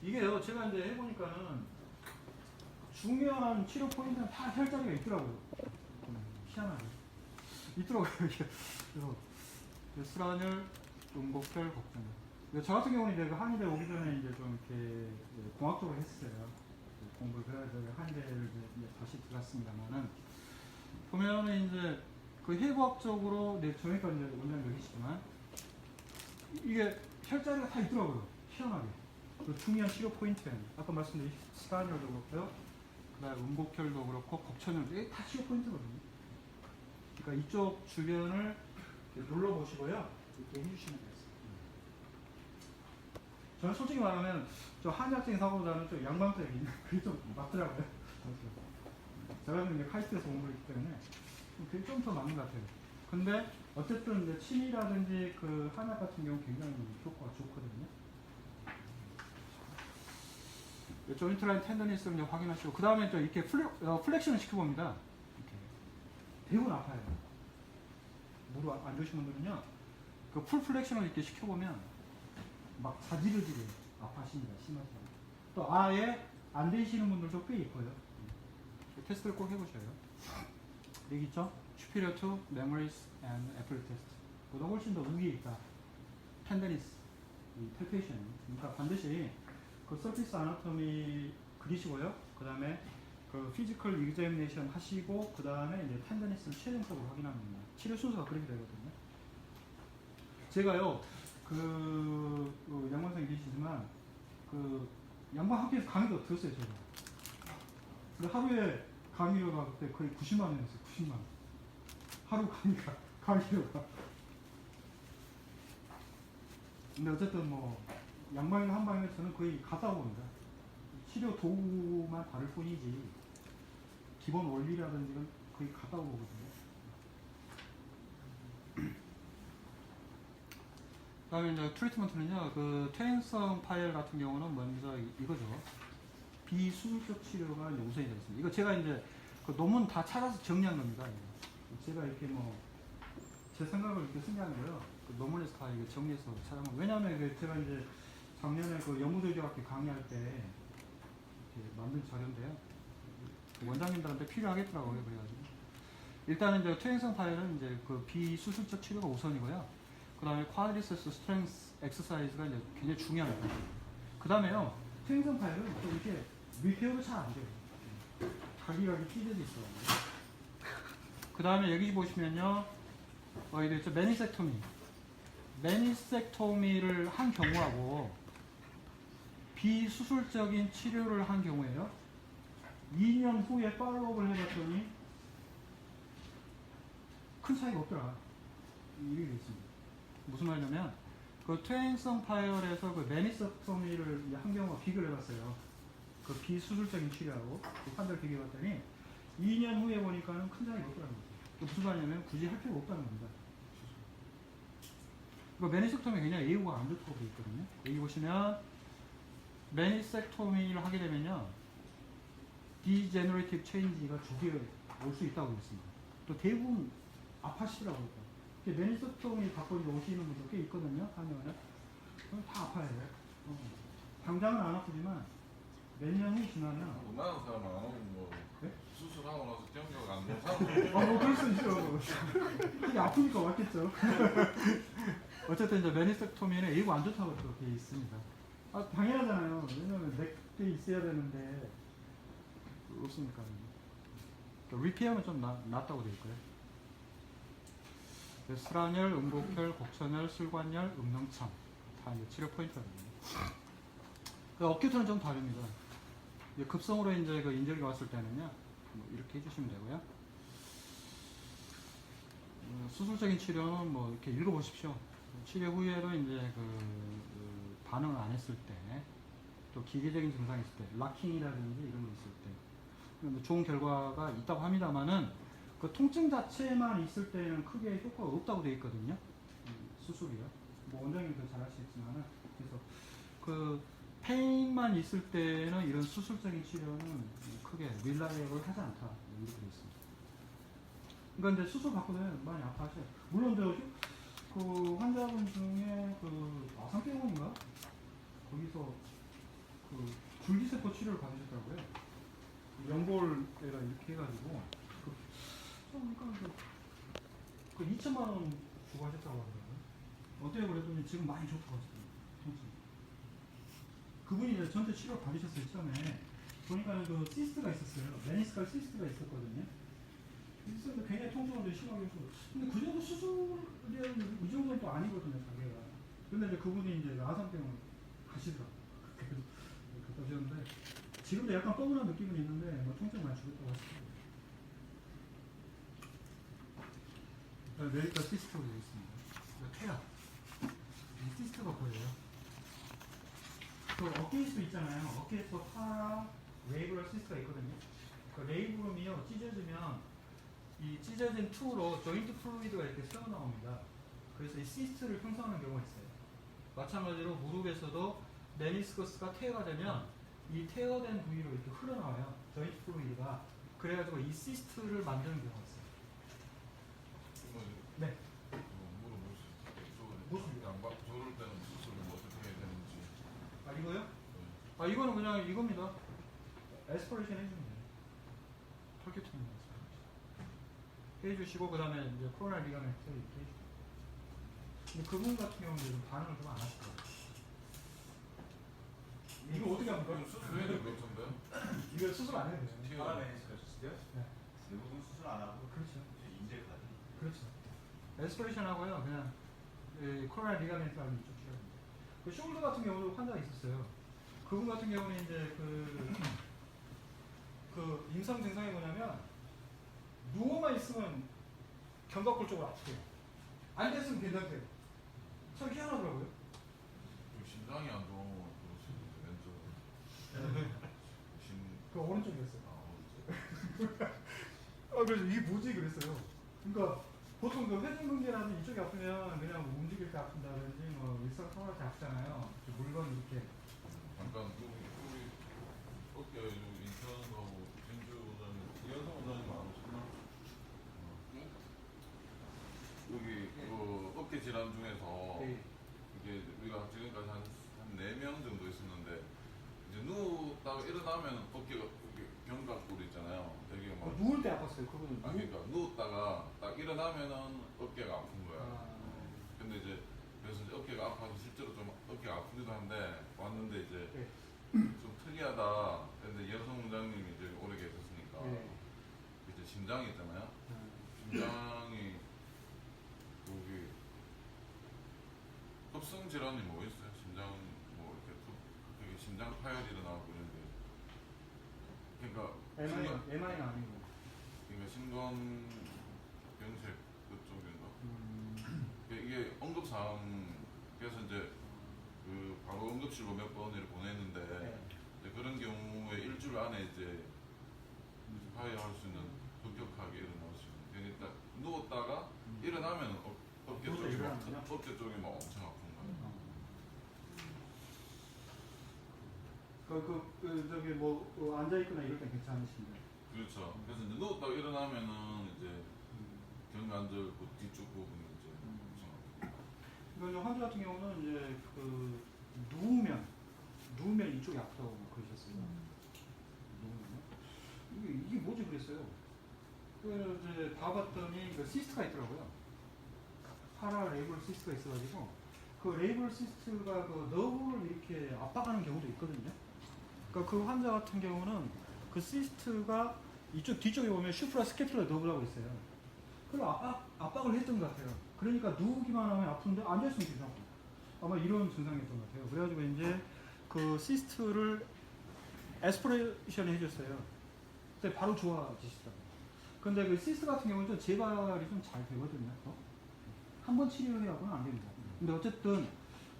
이게요, 제가 이제 해보니까는 중요한 치료 포인트는 다 혈자리가 있더라고요. 희한하게. 있더라고요, 이게. 그래서 수란혈, 음곡혈, 곡전혈. 저 같은 경우는 이제 그 한의대 오기 전에 이제 좀 이렇게 공학적으로 했어요. 공부를 그래서 한의대를 이제 다시 들어갔습니다만은 보면은 이제 그 해부학적으로 네, 저희가 이제 원장님 여기시지만 이게 혈자리가 다 있더라고요. 희한하게. 그 중요한 치료 포인트에는 아까 말씀드린 수란혈도 그렇고요. 그다음에 음곡혈도 그렇고 곡천혈도 이게 다 치료 포인트거든요. 그러니까 이쪽 주변을 눌러보시고요. 이렇게 해주시면 되겠습니다. 저는 솔직히 말하면 저 한의학적인 사고보다는 좀 양방적인 그게 좀 맞더라고요. 제가 이제 카이스트에서 공부를 했기 때문에 그게 좀 더 맞는 것 같아요. 근데 어쨌든 이제 침이라든지 그 한약 같은 경우 굉장히 효과가 좋거든요. 조인트 라인 텐더니스를 확인하시고 그 다음에 또 이렇게 플렉션을 시켜봅니다. 이렇게. 대부분 아파요. 무릎 안 좋으신 분들은요, 그 풀 플렉션을 이렇게 시켜보면 막 자지러지게 아파하십니다. 심하시면. 또 아예 안 되시는 분들도 꽤 있고요. 테스트를 꼭 해보셔요. 여기 있죠? Superior to Memories and Apple Test. 보다 훨씬 더 무게 있다. 텐더니스, 이 텔페이션. 그러니까 반드시 그 서피스 아나토미 그리시고요. 그 다음에 그 피지컬 이그제미네이션 하시고 그 다음에 이제 텐더니스를 최종적으로 확인합니다. 치료 순서가 그렇게 되거든요. 제가요 그 양반생이 계시지만 그 양반 학교에서 강의도 들었어요. 제가. 근데 하루에 강의료가 그때 거의 90만 원이었어요. 90만 원. 하루 강의료가. 근데 어쨌든 뭐 양방이나 한방이나 저는 거의 같다고 봅니다. 치료 도구만 다를 뿐이지 기본 원리라든지 는 거의 같다고 보거든요. 그 다음에 이제 트리트먼트는요, 그 퇴행성 파열 같은 경우는 먼저 이거죠. 비수술적 치료가 이제 우선이 되겠습니다. 이거 제가 이제 그 논문 다 찾아서 정리한 겁니다. 제가 이렇게 뭐 제 생각을 이렇게 쓴 게 아니고요. 그 논문에서 다 이게 정리해서 찾아본. 왜냐하면 제가 이제 작년에 그 연구조직학회 강의할 때 이렇게 만든 자료인데요. 원장님들한테 필요하겠더라고요. 그래가지고 일단은 이제 퇴행성 파열은 이제 그 비수술적 치료가 우선이고요. 그 다음에 쿼드리세스 스트렝스 엑서사이즈가 이제 굉장히 중요합니다. 그 다음에요, 퇴행성 파열은 또 이렇게 리페어도 잘 안 돼요. 각이 찢어져 있어요. 그 다음에 여기 보시면요, 이게 있죠, 매니섹토미. 매니섹토미를 한 경우하고 비수술적인 치료를 한 경우에요, 2년 후에 팔로우업을 해봤더니 큰 차이가 없더라. 이게 있습니다. 무슨 말이냐면 그 퇴행성 파열에서 그 매니섹토미를 한 경우가 비교를 해봤어요. 그 비수술적인 치료하고 그 판단을 비교해봤더니 2년 후에 보니까는 큰 차이가 없다는 거죠. 무슨 말이냐면 굳이 할 필요가 없다는 겁니다. 그 매니섹토미 굉장히 예후가 안 좋다고 되어 있거든요. 여기 보시면 매니섹토미를 하게 되면요, 디제너레이티브 체인지가 주기에 올 수 있다고 했습니다. 또 대부분 아파하시더라고요. 매니섹토미 갖고 오시는 분들 꽤 있거든요. 하면은 다 아파요. 당장은 안 아프지만 몇 년이 지나면. 웬만한 사람은 안 오고 뭐 네? 수술하고 나서 경력 안 좋은 사람은 뭐 그럴 수 있죠. 이게 아프니까 왔겠죠. 어쨌든 이제 매니섹토미는 예고 안 좋다고 그렇게 있습니다. 당연하잖아요. 왜냐면 넥에 있어야 되는데 없으니까. 리페어는 좀 낫다고 되어 있고요. 수란혈, 음곡혈, 곡천혈, 술관혈, 음낭참 다 이제 치료 포인트거든요. 어큐트는 좀 다릅니다. 급성으로 이제 그 인절기가 왔을 때는요, 뭐 이렇게 해주시면 되고요. 수술적인 치료는 뭐 이렇게 읽어보십시오. 치료 후에도 이제 그 반응을 안 했을 때, 또 기계적인 증상이 있을 때, 락킹이라든지 이런 거 있을 때, 좋은 결과가 있다고 합니다만은 그 통증 자체만 있을 때는 크게 효과가 없다고 되어 있거든요. 수술이요. 뭐 원장님도 잘 아시겠지만은. 그래서 그 페인만 있을 때는 이런 수술적인 치료는 크게 릴라이블 하지 않다. 이렇게 되어 있습니다. 그러니까 이제 수술 받고는 많이 아파하셔요. 물론 그 환자분 중에 그 아산병원인가? 거기서 그 줄기세포 치료를 받으셨더라고요. 연골에다 이렇게 해가지고 그 2천만 원 주고 하셨다고 하더라고요. 어때요? 그랬더니 지금 많이 좋다고 하시더라고요. 통증. 그분이 이제 전체 치료 받으셨어요. 처음에 보니까는 그 시스트가 있었어요. 메니스칼 시스트가 있었거든요. 시스트도 굉장히 통증을 되게 심하게 해서 근데 그 정도 수술이라는 이 정도는 또 아니거든요. 자기가. 근데 이제 그분이 이제 아산병원 가시더라고요. 갔다 오셨는데 지금도 약간 뻐근한 느낌은 있는데 뭐 통증 많이 주겠다고 하시더라고요. 메디컬 시스트로 되어 있습니다. 태아. 이 시스트가 보여요. 그 어깨에서 있잖아요. 어깨에서 파라 레이브럴 시스트가 있거든요. 그 레이브럼이요 찢어지면 이 찢어진 틈으로 조인트 플루이드가 이렇게 새어 나옵니다. 그래서 이 시스트를 형성하는 경우가 있어요. 마찬가지로 무릎에서도 메니스커스가 퇴화가 되면 이 퇴화된 부위로 이렇게 흘러나와요. 조인트 플루이드가. 그래가지고 이 시스트를 만드는 경우가 있어요. 네. 물어볼 수 있어요. 무슨? 양박 조를 때는 수술을 어떻게 해야 되는지. 아 이거요? 네. 아 이거는 그냥 이겁니다. 에스퍼레이션 해주면 돼요. 털기통입니다. 해주시고 그 다음에 이제 코로나 리가멘트 이렇게 해주고. 근데 그분 같은 경우는 좀 반응을 좀 안 하시더라고요. 이거 어떻게 합니까? 수술해야 될 것 같은데요? 이거 수술 안 해도 돼요. 튀어. 파라메디컬 수술이요? 네. 대부분 수술 안 하고 그렇죠. 인제까지. 그렇죠. 에스퍼레이션 하고요. 그냥 코로나 리가멘트 하는 이쪽 치료입니다. 그 숄더 같은 경우도 환자가 있었어요. 그분 같은 경우는 이제 그 임상 증상이 뭐냐면 누워만 있으면 견갑골 쪽으로 아프대요. 앉아있으면 괜찮대요. 참 희한하더라고요. 심장이 안 좋으면 그러시는데 왼쪽. 그 오른쪽이었어요. 아, 그래서 이게 뭐지 그랬어요. 그러니까 보통 그 회전근개라든 이쪽이 아프면 그냥 뭐 움직일 때 아픈다든지 뭐 일상생활할 때 아프잖아요. 물건 이렇게 잠깐 우리 어깨 인천하고 진주 원장님, 이현성 원장님 안 오셨나? 여기 그 어깨 질환 중에서 네. 이게 우리가 지금까지 한 4명 정도 있었는데 이제 누웠다가 일어나면 어깨가 이렇게 견갑골 있잖아요. 되게 막 누울 때 아팠어요. 그분은 그러니까 누웠다가 딱 일어나면은 어깨가 아픈 거야. 아. 근데 이제 그래서 이제 어깨가 아파서 실제로 좀 어깨가 아프기도 한데 왔는데 이제 네. 좀 특이하다. 근데 여성 원장님이 이제 오래 계셨으니까 네. 이제 심장이 있잖아요. 심장이 거기 급성 질환이 뭐 있어요? 심장 뭐 이렇게 심장 파열이 일어나고 이런 게 그러니까 MRI는 아니고. 그러니까 심건 병실 그쪽인가? 이게 응급사항 그래서 이제 그 바로 응급실로 몇 번을 보냈는데 네. 이제 그런 경우에 일주일 안에 이제 파열할 수 있는 급격하게 일어날 수 있는 그러니까 누웠다가 일어나면 어깨 누워서 쪽이 막 일어나면요? 어깨 쪽이 막 엄청 아픈 거예요. 저기 뭐 앉아 있거나 이럴 땐 괜찮으신데. 그렇죠. 그래서 이제 누웠다가 일어나면은 이제 경관절 그 뒤쪽 부분이 이제 엄청 아프고. 그러니까 환자 같은 경우는 이제 그 누우면 이쪽이 아프다고 그러셨어요. 누우면 이게 뭐지 그랬어요. 그 이제 봐봤더니 그 시스트가 있더라고요. 파라 레이블 시스트가 있어가지고 그 레이블 시스트가 그 너브를 이렇게 압박하는 경우도 있거든요. 그러니까 그 환자 같은 경우는 그 시스트가 이쪽 뒤쪽에 보면 슈프라 스캐툴라 너브라고 있어요. 그걸 압박을 했던 것 같아요. 그러니까 누우기만 하면 아픈데 앉아있으면 괜찮고 아마 이런 증상이었던 것 같아요. 그래가지고 이제 그 시스트를 에스퍼레이션 해줬어요. 그때 바로 좋아지시더라고요. 근데 그 시스트 같은 경우는 좀 재발이 좀 잘 되거든요. 한 번 치료해야고는 안 됩니다. 근데 어쨌든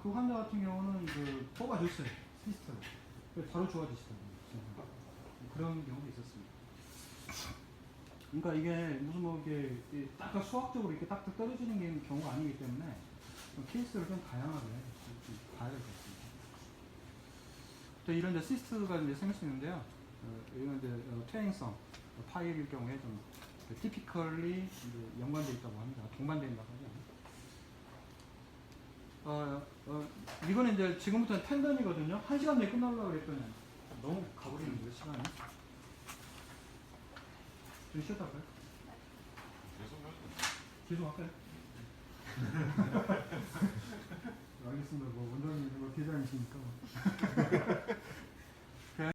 그 환자 같은 경우는 그 뽑아줬어요. 시스트를. 그래서 바로 좋아지시더라고요. 그런 경우도 있었습니다. 그러니까 이게 무슨 뭐 이게 딱 수학적으로 이렇게 딱딱 떨어지는 게 경우가 아니기 때문에 케이스를 좀 다양하게 좀 봐야 될 것 같습니다. 또 이런 이제 시스트가 이제 생길 수 있는데요. 이런 이제 퇴행성 파일일 경우에 좀 티피컬리 연관되어 있다고 합니다. 동반된다고 하죠. 이거는 이제 지금부터는 텐던이거든요. 1시간 내에 끝나려고 그랬더니 너무 가버리는데 시간이. 좀 쉬었다 할까요? 계속 해야 계속 할까요? 알겠습니다. 뭐 원장님, 뭐 계장이시니까.